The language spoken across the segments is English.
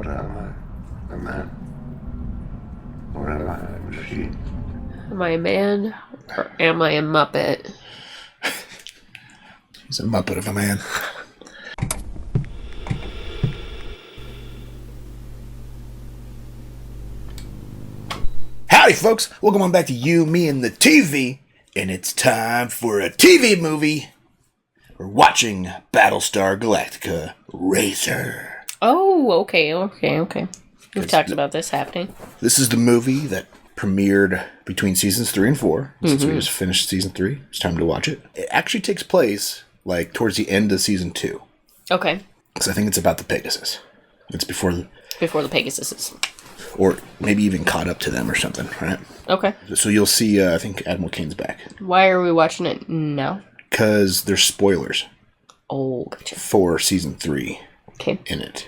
What am I? A man? Or am I a machine? Am I a man or am I a Muppet? He's a Muppet of a man. Howdy, folks. Welcome on back to You, Me, and the TV. And it's time for a TV movie. We're watching Battlestar Galactica Razor. Oh, okay. We've talked about this happening. This is the movie that premiered between seasons 3 and 4. Since we just finished season 3, it's time to watch it. It actually takes place, like, towards the end of season 2. Okay. Because I think it's about the Pegasus. It's before the Pegasus. Or maybe even caught up to them or something, right? Okay. So you'll see, I think Admiral Cain's back. Why are we watching it now? Because there's spoilers. Oh, gotcha. For season 3 okay. in it.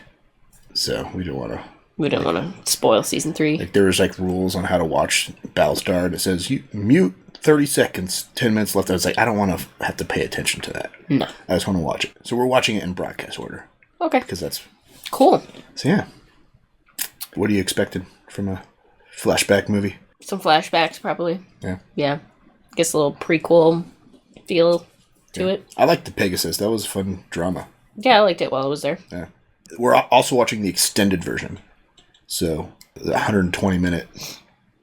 So we don't want to... We don't want to spoil season 3. Like, there's, like, rules on how to watch Battlestar, and it says, you mute 30 seconds, 10 minutes left. I was like, I don't want to have to pay attention to that. No. I just want to watch it. So we're watching it in broadcast order. Okay. Because that's... Cool. So, yeah. What are you expecting from a flashback movie? Some flashbacks, probably. Yeah. Yeah. Guess a little prequel feel to it. I liked the Pegasus. That was a fun drama. Yeah, I liked it while it was there. Yeah. We're also watching the extended version. So, the 120-minute,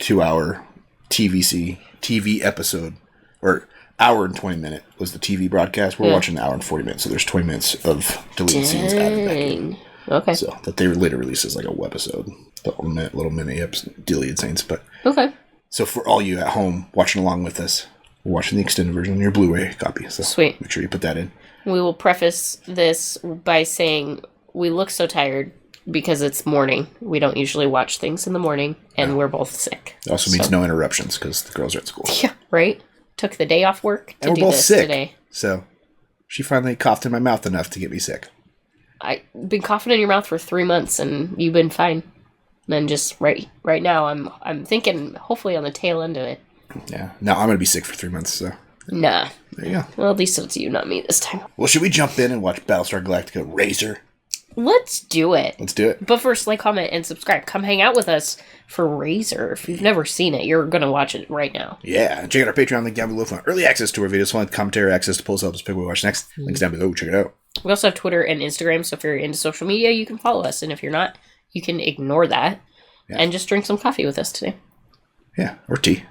2-hour TV episode, or hour and 20-minute was the TV broadcast. We're watching the hour and 40 minutes, so there's 20 minutes of deleted scenes added back in. Okay. So, that they later released as like a webisode. Little mini episode, deleted scenes. But okay. So, for all you at home watching along with us, we're watching the extended version, your Blu-ray copy. So sweet. Make sure you put that in. We will preface this by saying we look so tired because it's morning. We don't usually watch things in the morning, and we're both sick. It also means no interruptions because the girls are at school. Yeah, right? Took the day off work to and do we're both this sick today. So she finally coughed in my mouth enough to get me sick. I've been coughing in your mouth for 3 months, and you've been fine. And then just right now, I'm thinking hopefully on the tail end of it. Yeah. No, I'm going to be sick for 3 months, so. Nah. There you go. Well, at least it's you, not me this time. Well, should we jump in and watch Battlestar Galactica Razor? Let's do it. Let's do it. But first, like, comment, and subscribe. Come hang out with us for Razor. If you've never seen it, you're going to watch it right now. Yeah. And check out our Patreon link down below for early access to our videos, fun commentary, access to polls, help us pick what we watch next. Links down below. Check it out. We also have Twitter and Instagram, so if you're into social media, you can follow us. And if you're not, you can ignore that and just drink some coffee with us today. Yeah. Or tea.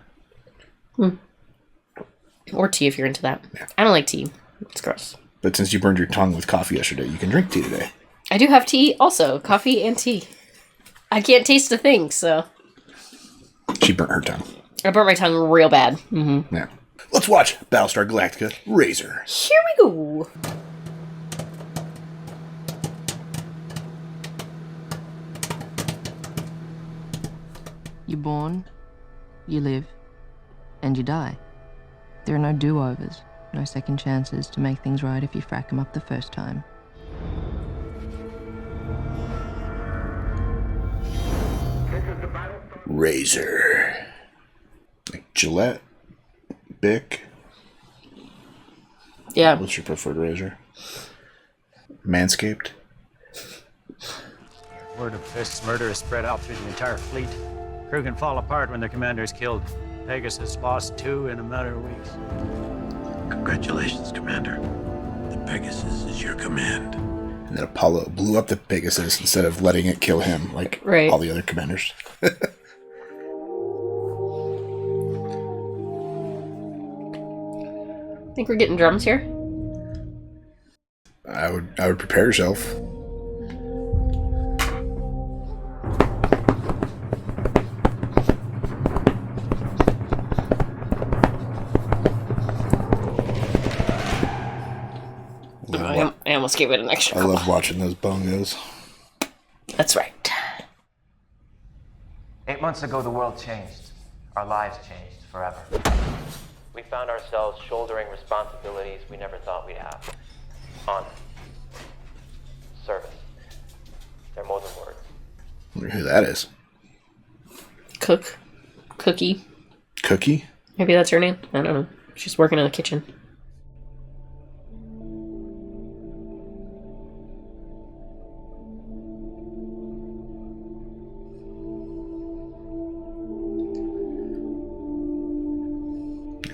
Or tea if you're into that. Yeah. I don't like tea. It's gross. But since you burned your tongue with coffee yesterday, you can drink tea today. I do have tea also. Coffee and tea. I can't taste a thing, so. She burnt her tongue. I burnt my tongue real bad. Mm-hmm. Yeah. Let's watch Battlestar Galactica Razor. Here we go. You're born, you live, and you die. There are no do-overs, no second chances to make things right if you frack them up the first time. Razor. Like Gillette? Bic? Yeah. What's your preferred razor? Manscaped? Word of Fisk's murder is spread out through the entire fleet. Crew can fall apart when their commander is killed. Pegasus lost 2 in a matter of weeks. Congratulations, Commander. The Pegasus is your command. And then Apollo blew up the Pegasus instead of letting it kill him like all the other commanders. Think we're getting drums here? I would prepare yourself. I almost gave it an extra I couple. love watching those bongos. That's right. 8 months ago, the world changed. Our lives changed forever. We found ourselves shouldering responsibilities we never thought we'd have. Honor. Service. They're more than words. I wonder who that is. Cookie. Cookie? Maybe that's her name. I don't know. She's working in the kitchen.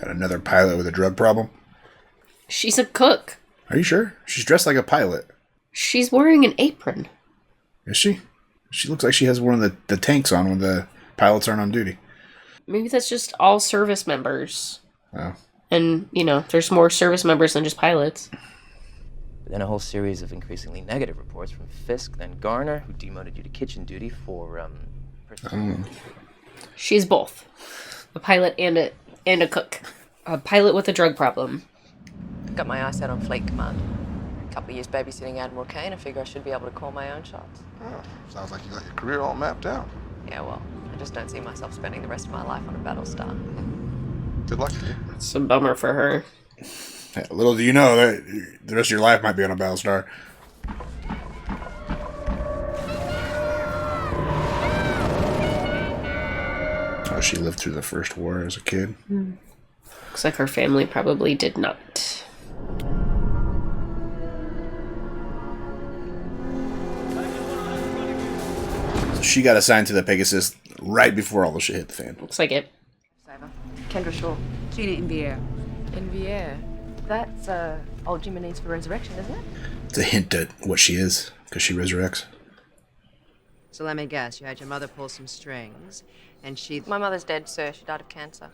Got another pilot with a drug problem. She's a cook. Are you sure? She's dressed like a pilot. She's wearing an apron. Is she? She looks like she has one of the tanks on when the pilots aren't on duty. Maybe that's just all service members. Oh. And, there's more service members than just pilots. But then a whole series of increasingly negative reports from Fisk, then Garner, who demoted you to kitchen duty for, She's both. A pilot and a cook. A pilot with a drug problem. Got my eyes set on Fleet Command. A couple of years babysitting Admiral Cain, I figure I should be able to call my own shots. Oh, sounds like you got your career all mapped out. Yeah, well, I just don't see myself spending the rest of my life on a Battlestar. Good luck to you. It's a bummer for her. Yeah, little do you know that the rest of your life might be on a Battlestar. Oh, she lived through the First War as a kid. Looks like her family probably did not. She got assigned to the Pegasus right before all the shit hit the fan. Looks like it. Kendra Shaw. Gina in the air. In the air. That's, old Jimmy needs for resurrection, isn't it? It's a hint at what she is, because she resurrects. So let me guess, you had your mother pull some strings, and she... My mother's dead, sir. She died of cancer.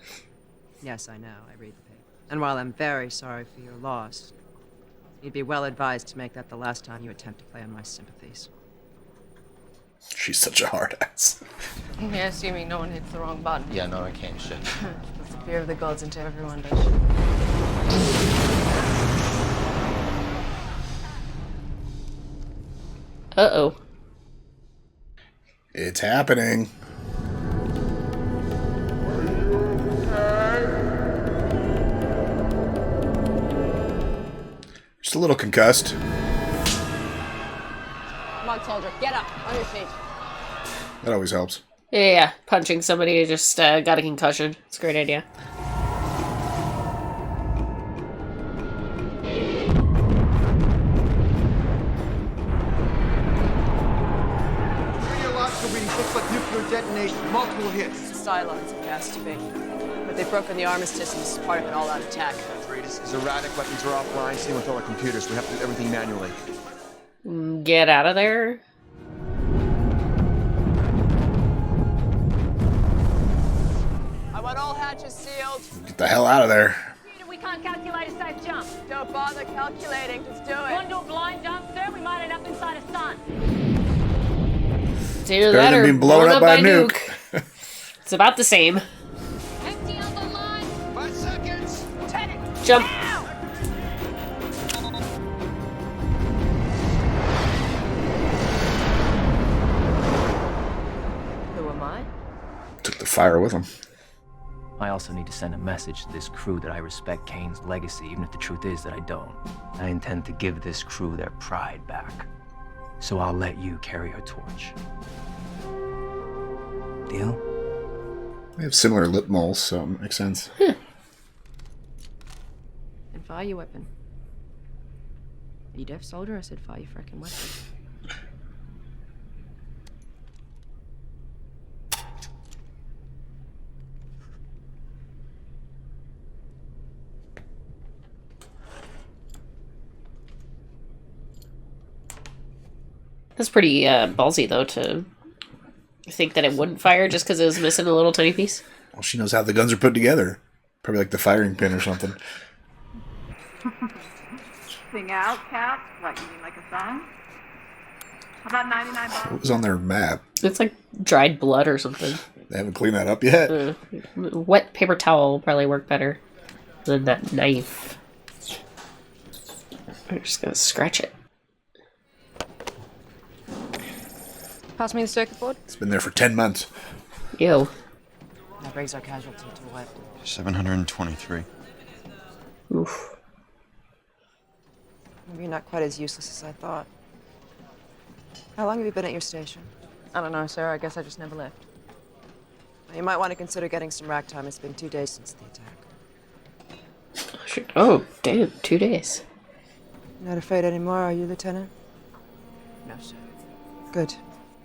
Yes, I know. I read the paper. And while I'm very sorry for your loss, you'd be well advised to make that the last time you attempt to play on my sympathies. She's such a hard ass. Yeah, assuming no one hits the wrong button. Yeah, no, I can't shit. That's the fear of the gods into everyone, don't you? Uh-oh. It's happening. Just a little concussed. Come on, soldier, get up, on your feet. That always helps. Yeah. Punching somebody who just got a concussion. It's a great idea. Radiological readings look like nuclear detonation, multiple hits. Cylons, it has to be. But they've broken the armistice and this is part of an all-out attack. Raiders is erratic, weapons are offline, same with all our computers. We have to do everything manually. Get out of there. I want all hatches sealed. Get the hell out of there. We can't calculate a safe jump. Don't bother calculating, just do Want it. to do a blind jump, sir? We might end up inside a sun. It's either Better that than or being blown up by a nuke. It's about the same. Empty out the line. 5 seconds. Jump. Who am I? Took the fire with him. I also need to send a message to this crew that I respect Kane's legacy, even if the truth is that I don't. I intend to give this crew their pride back. So I'll let you carry her torch. Deal? They have similar lip moles, so it makes sense. And fire your weapon. Are you deaf, soldier? I said fire your frickin' weapon. That's pretty ballsy, though, to think that it wouldn't fire just because it was missing a little tiny piece. Well, she knows how the guns are put together. Probably like the firing pin or something. Sing out, Cap. What, you mean like a song? How about 99 What bottles? was on their map? It's like dried blood or something. They haven't cleaned that up yet. Wet paper towel will probably work better than that knife. I'm just gonna scratch it. Pass me the circuit board. It's been there for 10 months. Ew. That brings our casualty to what? 723. Oof. Maybe you're not quite as useless as I thought. How long have you been at your station? I don't know, sir. I guess I just never left. Well, you might want to consider getting some rack time. It's been 2 days since the attack. Oh, damn. 2 days. You're not afraid anymore, are you, Lieutenant? No, sir. Good.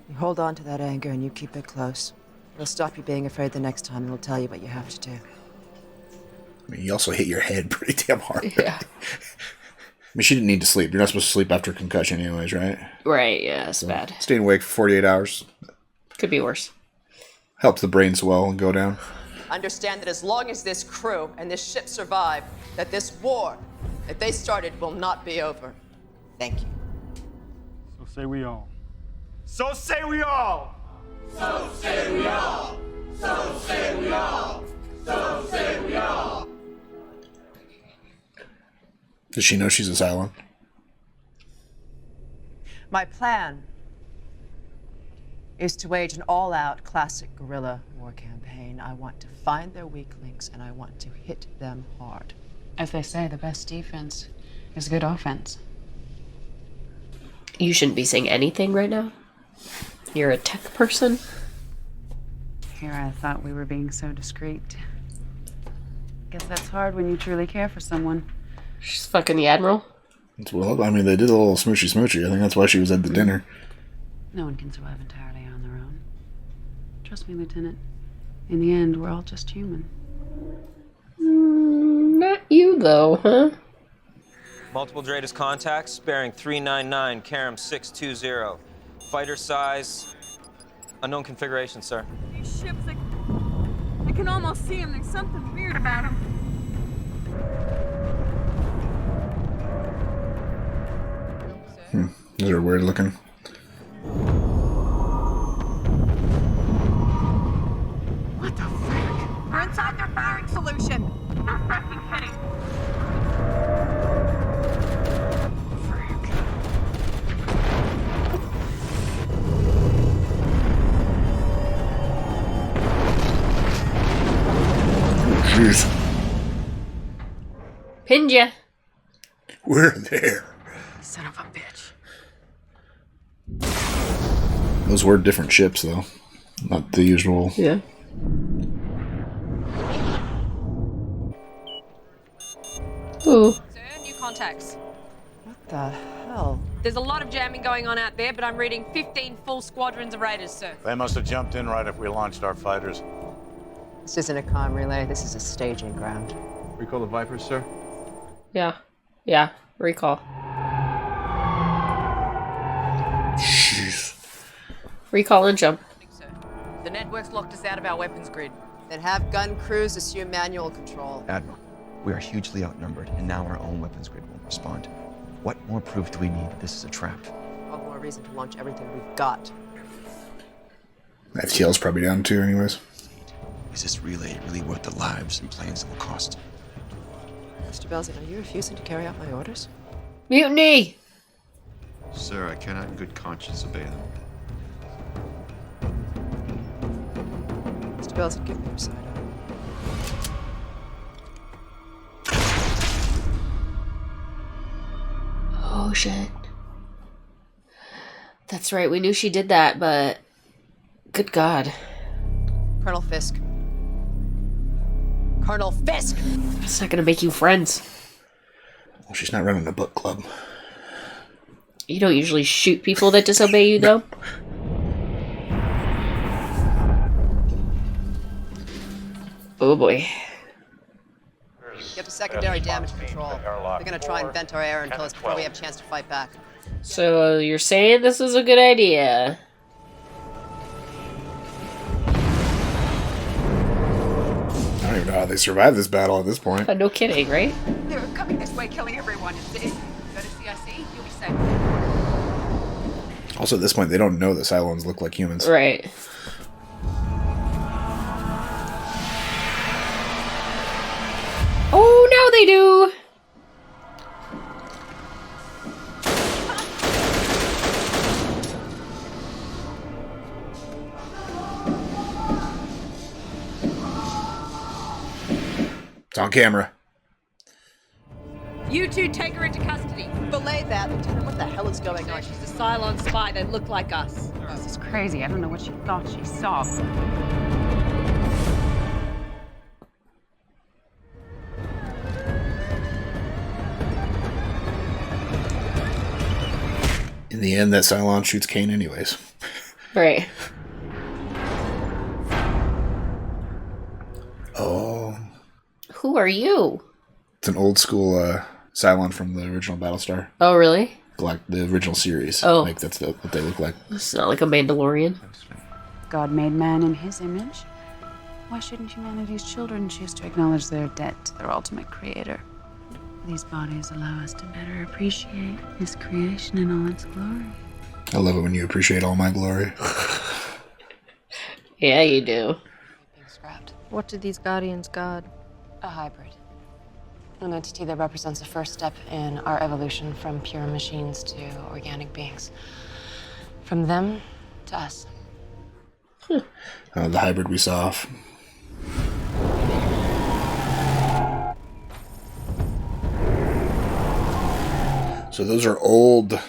You hold on to that anger and you keep it close. It'll stop you being afraid the next time and it'll tell you what you have to do. I mean, you also hit your head pretty damn hard. Yeah. I mean, she didn't need to sleep. You're not supposed to sleep after concussion anyways, right? Right, yeah, it's bad. Staying awake for 48 hours. Could be worse. Helps the brain swell and go down. Understand that as long as this crew and this ship survive, that this war that they started will not be over. Thank you. So say we all. So say we all! So say we all! So say we all! So say we all! Does she know she's a Cylon? My plan is to wage an all-out classic guerrilla war campaign. I want to find their weak links, and I want to hit them hard. As they say, the best defense is good offense. You shouldn't be saying anything right now. You're a tech person. Here I thought we were being so discreet. Guess that's hard when you truly care for someone. She's fucking the Admiral. Well, I mean, they did a little smoochy smoochy. I think that's why she was at the dinner. No one can survive entirely on their own. Trust me, Lieutenant. In the end, we're all just human. Not you, though, huh? Multiple Dratus contacts, bearing 399, Karam 620. Fighter size, unknown configuration, sir. These ships, I can almost see them. There's something weird about them. Those are weird looking. What the frick? We're inside their firing solution. No fucking kidding. Jeez. Pinned ya. We're there. Son of a bitch. Those were different ships, though. Not the usual. Yeah. Ooh. Sir, new contacts. What the hell? There's a lot of jamming going on out there, but I'm reading 15 full squadrons of raiders, sir. They must have jumped in right after we launched our fighters. This isn't a comm relay. This is a staging ground. Recall the Vipers, sir? Yeah. Yeah. Recall. Jeez. Recall and jump. The network's locked us out of our weapons grid. Then have gun crews assume manual control. Admiral, we are hugely outnumbered, and now our own weapons grid won't respond. What more proof do we need that this is a trap? All the more reason to launch everything we've got. FTL's probably down too, anyways. Is this relay really worth the lives and planes it will cost? Mr. Belson, are you refusing to carry out my orders? Mutiny! Sir, I cannot in good conscience obey them. Mr. Belson, give me your side up. Oh, shit. That's right, we knew she did that, but... Good God. Colonel Fisk. Colonel Fisk! It's not gonna make you friends. Well, she's not running a book club. You don't usually shoot people that disobey you, though. Oh, boy. Get to secondary damage control. They're gonna try and vent our air until it's before we have a chance to fight back. So, you're saying this is a good idea? I don't even know how they survived this battle at this point. No kidding, right? They're coming this way, killing everyone. Go to CIC, you'll be safe. Also, at this point, they don't know that Cylons look like humans. Right. Oh, now they do! It's on camera. You two take her into custody. Belay that, Lieutenant. What the hell is going on? She's a Cylon spy. They look like us. This is crazy. I don't know what she thought she saw. In the end, that Cylon shoots Cain anyways. Right. Oh. Who are you? It's an old school Cylon from the original Battlestar. Oh, really? Like the original series. Oh. Like that's what they look like. It's not like a Mandalorian. God made man in his image. Why shouldn't humanity's children choose to acknowledge their debt to their ultimate creator? These bodies allow us to better appreciate his creation in all its glory. I love it when you appreciate all my glory. Yeah, you do. What do these Guardians guard? A hybrid. An entity that represents the first step in our evolution from pure machines to organic beings. From them to us. The hybrid we saw off. So those are old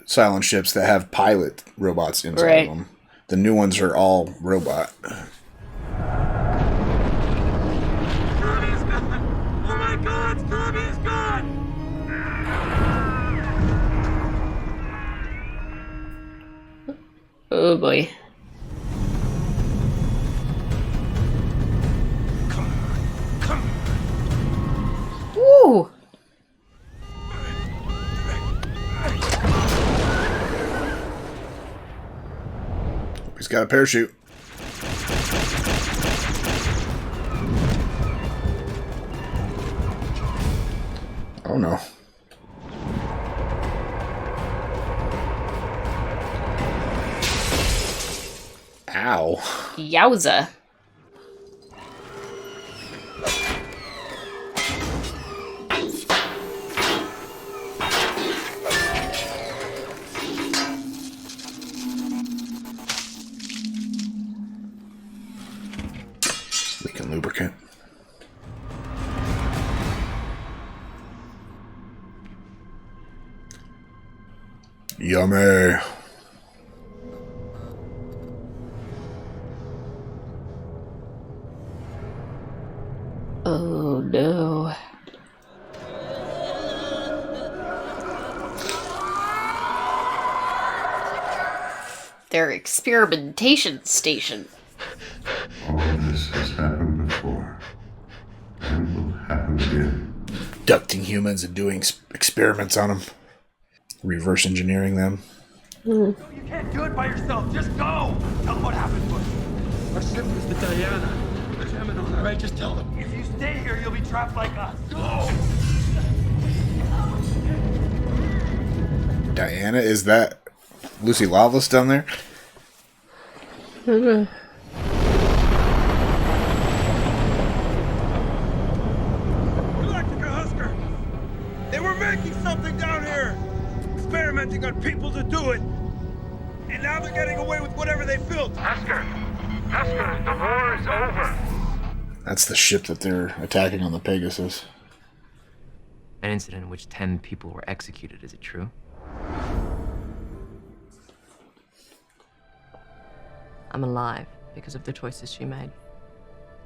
Cylon ships that have pilot robots inside them. The new ones are all robot. Oh my God, Kirby's gone! Oh boy. Woo! He's got a parachute. Oh no. Ow. Yowza. Leaking lubricant. Yummy. Oh no. Their experimentation station. All this has happened before. And will happen again. Abducting humans and doing experiments on them. Reverse engineering them. You can't do it by yourself. Just go. Tell them what happened to us. Our ship is the Diana. The Gemini, all right? Just tell them. If you stay here, you'll be trapped like us. Go. Diana, is that Lucy Lawless down there? Galactica Husker. They were making something down here. Experimenting on people to do it. And now they're getting away with whatever they built. Husker, the war is over. That's the ship that they're attacking on the Pegasus. An incident in which 10 people were executed, is it true? I'm alive because of the choices she made.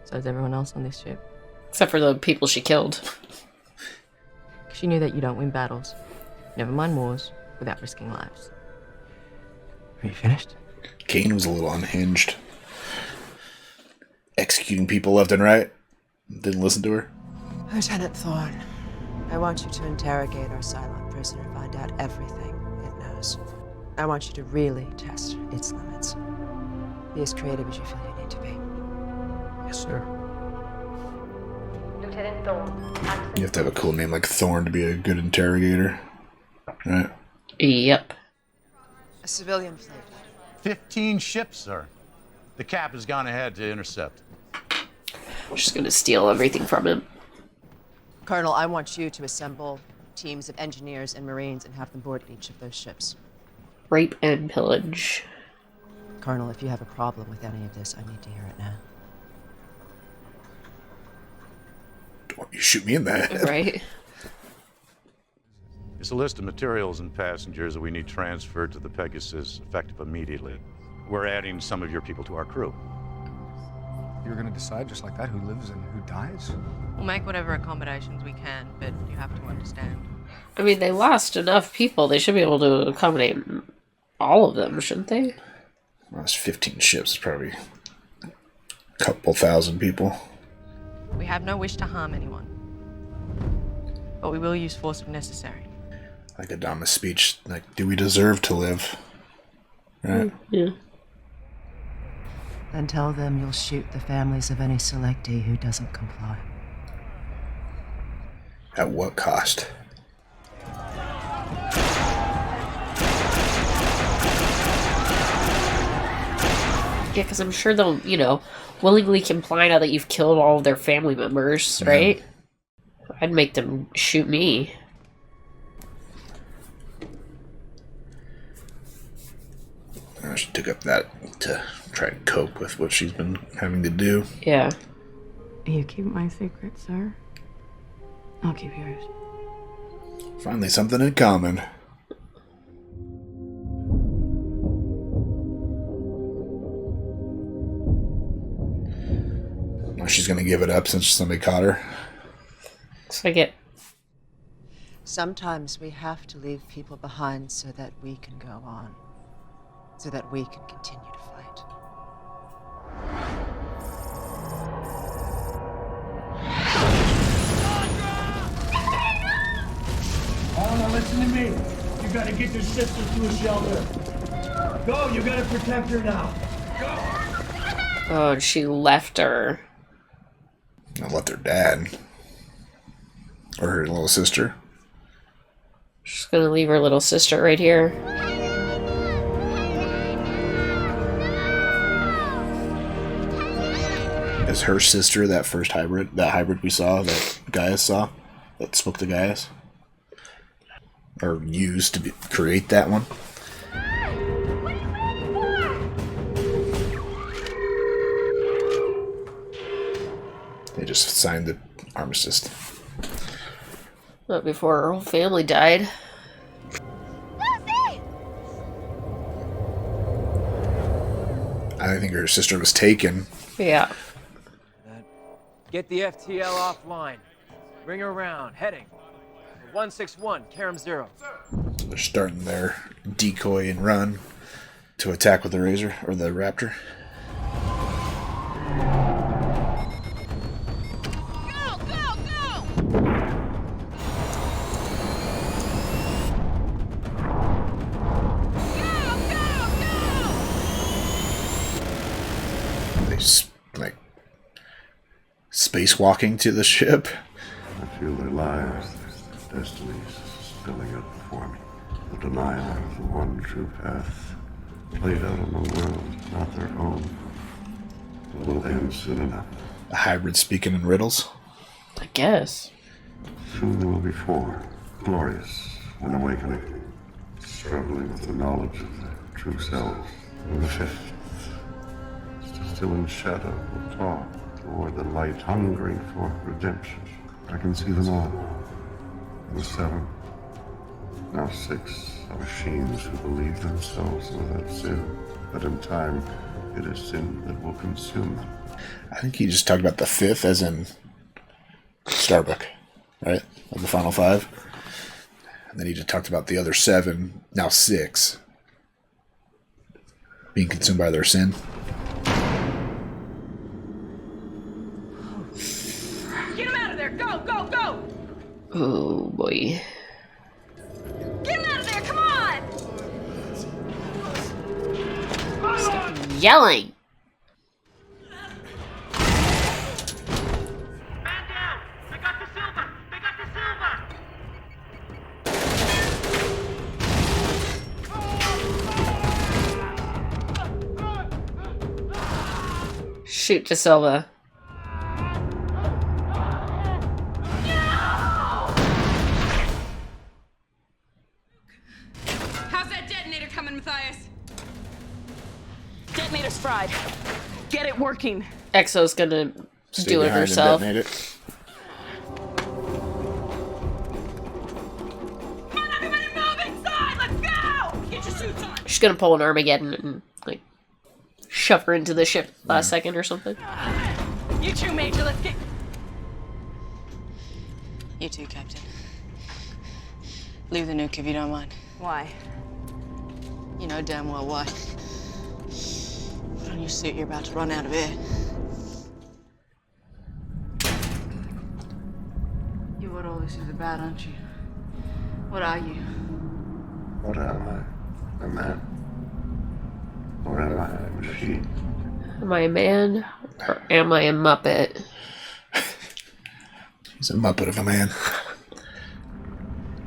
So is everyone else on this ship. Except for the people she killed. She knew that you don't win battles, never mind wars, without risking lives. Are you finished? Cain was a little unhinged. Executing people left and right. Didn't listen to her. Lieutenant Thorne, I want you to interrogate our Cylon prisoner, find out everything it knows. I want you to really test its limits. Be as creative as you feel you need to be. Yes, sir. Lieutenant Thorne. You have to have a cool name like Thorne to be a good interrogator. Right? Yep. A civilian fleet. 15 ships, sir. The Cap has gone ahead to intercept. She's gonna steal everything from him. Colonel, I want you to assemble teams of engineers and Marines and have them board each of those ships. Rape and pillage. Colonel, if you have a problem with any of this, I need to hear it now. Don't want you to shoot me in the head. Right. It's a list of materials and passengers that we need transferred to the Pegasus, effective immediately. We're adding some of your people to our crew. You're gonna decide just like that who lives and who dies? We'll make whatever accommodations we can, but you have to understand. I mean, they lost enough people. They should be able to accommodate all of them, shouldn't they? Well, it's 15 ships. It's probably a couple thousand people. We have no wish to harm anyone. But we will use force when necessary. Like Adama's speech, like, do we deserve to live? Right? Yeah. Then tell them you'll shoot the families of any selectee who doesn't comply. At what cost? Yeah, because I'm sure they'll, willingly comply now that you've killed all of their family members, right? I'd make them shoot me. She took up that to try to cope with what she's been having to do. Yeah. You keep my secret, sir. I'll keep yours. Finally, something in common. Now she's gonna give it up since somebody caught her. Looks like it. Sometimes we have to leave people behind so that we can go on. So that we can continue to fight. Oh, now listen to me. You gotta get your sister to a shelter. Go, you gotta protect her now. Go! Oh, and she left her. I left her dad. Or her little sister. She's gonna leave her little sister right here. Is her sister that first hybrid? That hybrid we saw, that Gaius saw? That spoke to Gaius? Or used to create that one? They just signed the armistice. Not before her whole family died. I think her sister was taken. Yeah. Get the FTL offline. Bring her around. Heading. 161, Karam 0. They're starting their decoy and run to attack with the Razor, or the Raptor. They spacewalking to the ship. I feel their lives, their destinies spilling up before me. The denial of the one true path, played out on the world, not their own. It will end soon enough. A hybrid speaking in riddles? I guess. Soon there will be four, glorious and awakening, struggling with the knowledge of their true selves. And the fifth, still in shadow, will talk toward the light, hungering for redemption. I can see them all. And the seven, now six, are machines who believe themselves without sin. But in time, it is sin that will consume them. I think he just talked about the fifth as in Starbuck, right? Of the final five. And then he just talked about the other seven, now six, being consumed by their sin. Get him out of there! Go, go, go! Oh boy. Get him out of there! Come on! Stop yelling! Shoot De Silva. How's that detonator coming, Matthias? Detonator's fried. Get it working. Exo's gonna Stay do it behind and herself. detonate it. Come on, everybody move inside! Let's go! Get your suits on! She's gonna pull an Armageddon and like shove her into the ship last second or something. You too, Major. Let's get... You too, Captain. Leave the nuke if you don't mind. Why? You know damn well why. Put on your suit, you're about to run out of air. voice of the bat, aren't you? What are you? What am I? A man? Or am I a machine? Am I a man or am I a Muppet? He's a Muppet of a man.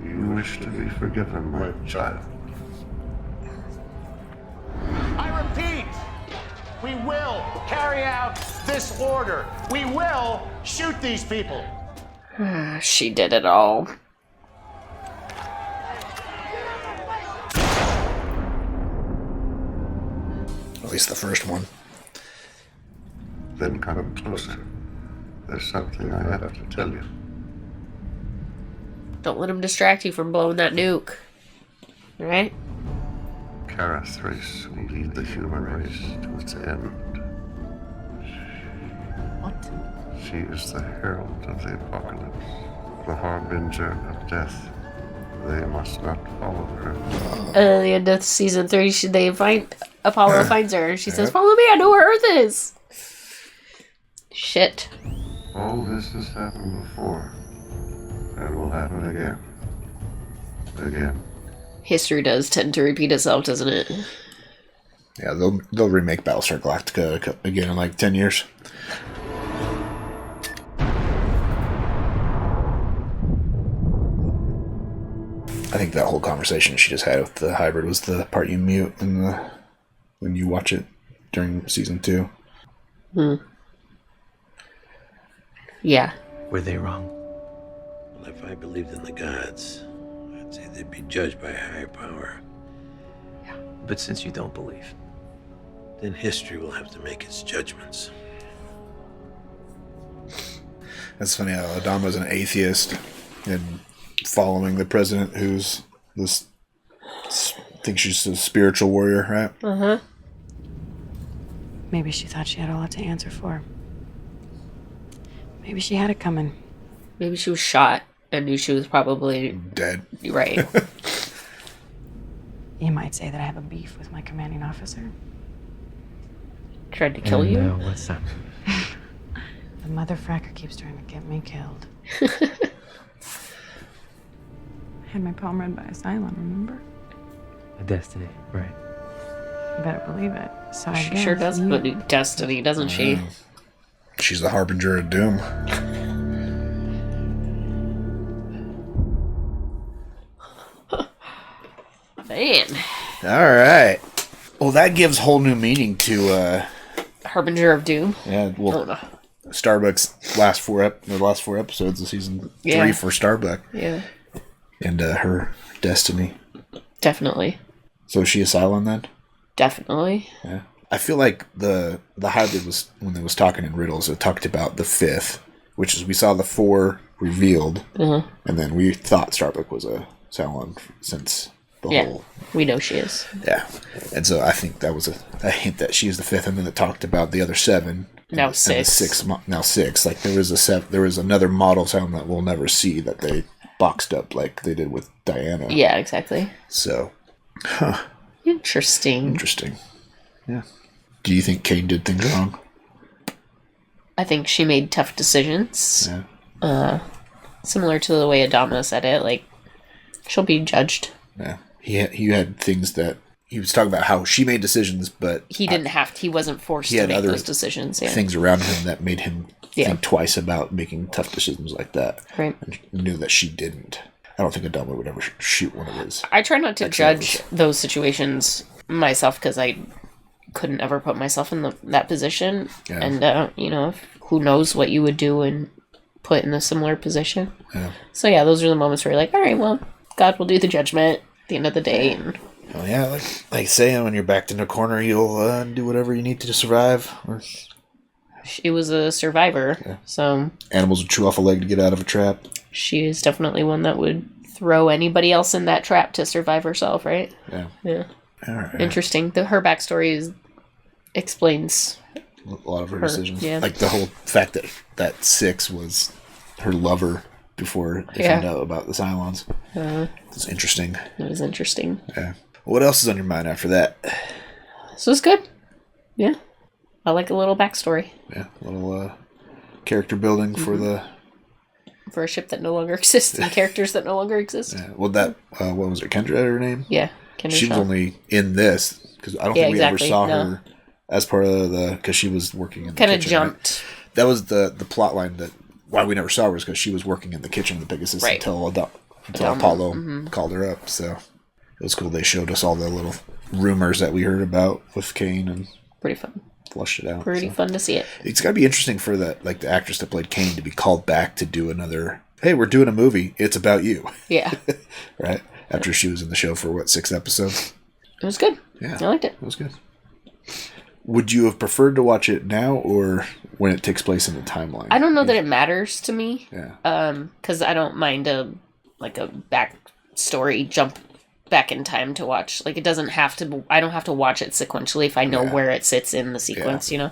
You wish to be forgiven, my child. I repeat, we will carry out this order. We will shoot these people. She did it all. At least the first one. Then come closer. There's something I have to tell you. Don't let him distract you from blowing that nuke. Right? Kara Thrace will lead the human race to its end. What? She is the herald of the apocalypse, the harbinger of death. They must not follow her. At the end of season 3, Apollo finds her. She says, "Follow me, I know where Earth is." Shit. All this has happened before, and will happen again. Again. History does tend to repeat itself, doesn't it? Yeah, they'll remake Battlestar Galactica again in like 10 years. I think that whole conversation she just had with the hybrid was the part you mute when you watch it during season 2. Yeah. Were they wrong? Well, if I believed in the gods, I'd say they'd be judged by a higher power. Yeah. But since you don't believe, then history will have to make its judgments. That's funny how Adama's an atheist and following the president who's this thinks she's a spiritual warrior, right? Uh-huh. Maybe she thought she had a lot to answer for. Maybe she had it coming. Maybe she was shot and knew she was probably dead. Right. You might say that I have a beef with my commanding officer. Tried to kill you? What's that? The mother fracker keeps trying to get me killed. I had my palm read by a Cylon, remember? A destiny, right. You better believe it. So I She guess sure does have a new destiny, doesn't she? She's the harbinger of doom. Man. All right. Well, that gives whole new meaning to Harbinger of Doom. yeah. Well, Starbuck's last four episodes of season 3 for Starbuck. Yeah. And her destiny. Definitely. So is she a Cylon then? Definitely. Yeah. I feel like the hybrid was, when they was talking in riddles, it talked about the 5th, which is we saw the 4 revealed, and then we thought Starbuck was a Cylon since the whole. We know she is. Yeah, and so I think that was a hint that she is the 5th, and then it talked about the other 7. Now 6. And the 6 now 6. Like there was another model Cylon that we'll never see that they boxed up like they did with Diana. Yeah, exactly. So, Interesting. Yeah. Do you think Cain did things wrong? I think she made tough decisions. Yeah. Similar to the way Adama said it, like she'll be judged. Yeah. He had things that he was talking about how she made decisions, but He didn't have to, he wasn't forced to make those decisions. Yeah. Things around him that made him think twice about making tough decisions like that. Right. And knew that she didn't. I don't think Adama would ever shoot one of his. I try not to judge those situations myself because I couldn't ever put myself in that position. Yeah. And, who knows what you would do and put in a similar position. Yeah. So, yeah, those are the moments where you're like, all right, well, God will do the judgment at the end of the day. And Oh yeah, like saying when you're backed in a corner, you'll do whatever you need to survive. Or she was a survivor, so animals would chew off a leg to get out of a trap. She is definitely one that would throw anybody else in that trap to survive herself, right? Yeah. Yeah. All right. Interesting. Her backstory explains a lot of her decisions. Yeah. Like the whole fact that 6 was her lover before they found out about the Cylons. It's interesting. It was interesting. Yeah. What else is on your mind after that? This was good. Yeah. I like a little backstory. Yeah. A little character building for the for a ship that no longer exists and characters that no longer exist. Yeah. Well, that what was it? Kendra, her name? Yeah, Kendra She was Shaw. only in this because I don't think we ever saw her as part of the because she was working in the kind of kitchen, jumped. Right? That was the plot line that why we never saw her was because she was working in the kitchen of the Pegasus until Apollo called her up. So it was cool. They showed us all the little rumors that we heard about with Cain and pretty fun. Flushed it out. Pretty fun to see it. It's got to be interesting for the actress that played Cain to be called back to do another. Hey, we're doing a movie. It's about you. Yeah. Right after she was in the show for 6 episodes. It was good. Yeah, I liked it. It was good. Would you have preferred to watch it now or when it takes place in the timeline? I don't know that it matters to me. Yeah. Because I don't mind a backstory jump back in time to watch. Like, it doesn't have to. I don't have to watch it sequentially if I know where it sits in the sequence. You know.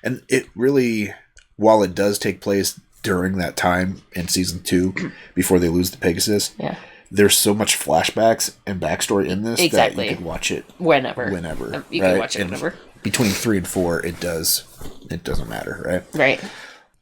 And it really, while it does take place during that time in season 2, before they lose the Pegasus. Yeah. There's so much flashbacks and backstory in this that you can watch it whenever. You can watch it whenever. Between 3 and 4, it doesn't matter, right? Right.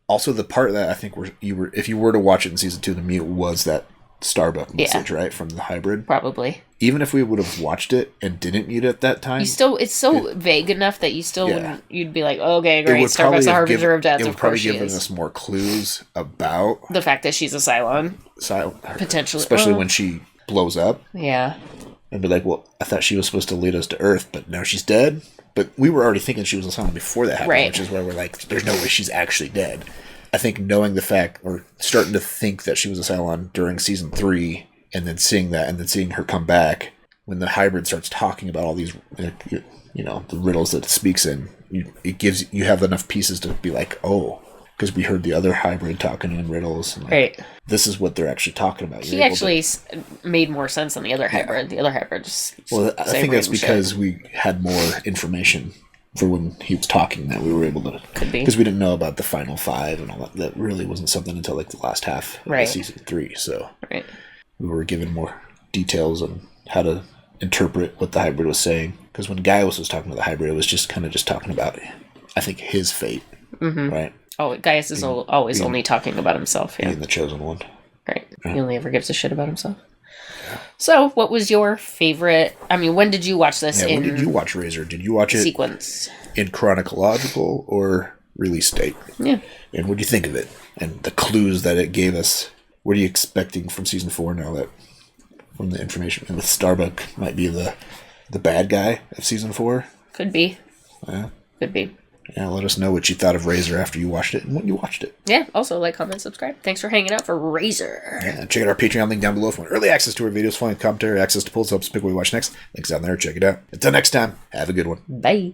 Also, the part that I think if you were to watch it in season 2, the mute was that Starbuck message, right, from the hybrid. Probably. Even if we would have watched it and didn't mute it at that time, it's so vague enough that you still wouldn't. You'd be like, okay, great, Starbuck's a harbinger of death. It would of course probably given us more clues about the fact that she's a Cylon. Potentially, especially when she blows up. Yeah. And be like, well, I thought she was supposed to lead us to Earth, but now she's dead. But we were already thinking she was a Cylon before that happened, right. Which is why we're like, there's no way she's actually dead. I think knowing the fact, or starting to think that she was a Cylon during season 3, and then seeing that, and then seeing her come back, when the hybrid starts talking about all these, the riddles that it speaks in, you have enough pieces to be like, oh, because we heard the other hybrid talking in riddles. And right. This is what they're actually talking about. He actually made more sense than the other hybrid. The other hybrid just. Well, I think that's because we had more information for when he was talking that we were able to. Could be. Because we didn't know about the final 5 and all that. That really wasn't something until the last half of season 3. So we were given more details on how to interpret what the hybrid was saying. Because when Gaius was talking to the hybrid, it was just kind of talking about, I think, his fate. Mm-hmm. Right? Oh, Gaius is always only talking about himself. Yeah. Being the chosen one. Right. He only ever gives a shit about himself. Yeah. So, what was your favorite? I mean, when did you watch this? When did you watch Razor? Did you watch it sequence in chronological or release date? Yeah. And what do you think of it? And the clues that it gave us? What are you expecting from season 4 now that from the information? And the Starbuck might be the bad guy of season 4? Could be. Yeah. Could be. Yeah, let us know what you thought of Razor after you watched it and when you watched it. Yeah, also like, comment, subscribe. Thanks for hanging out for Razor. Yeah, check out our Patreon link down below if you want early access to our videos, flying commentary, access to polls, helps pick what we watch next. Links down there, check it out. Until next time, have a good one. Bye.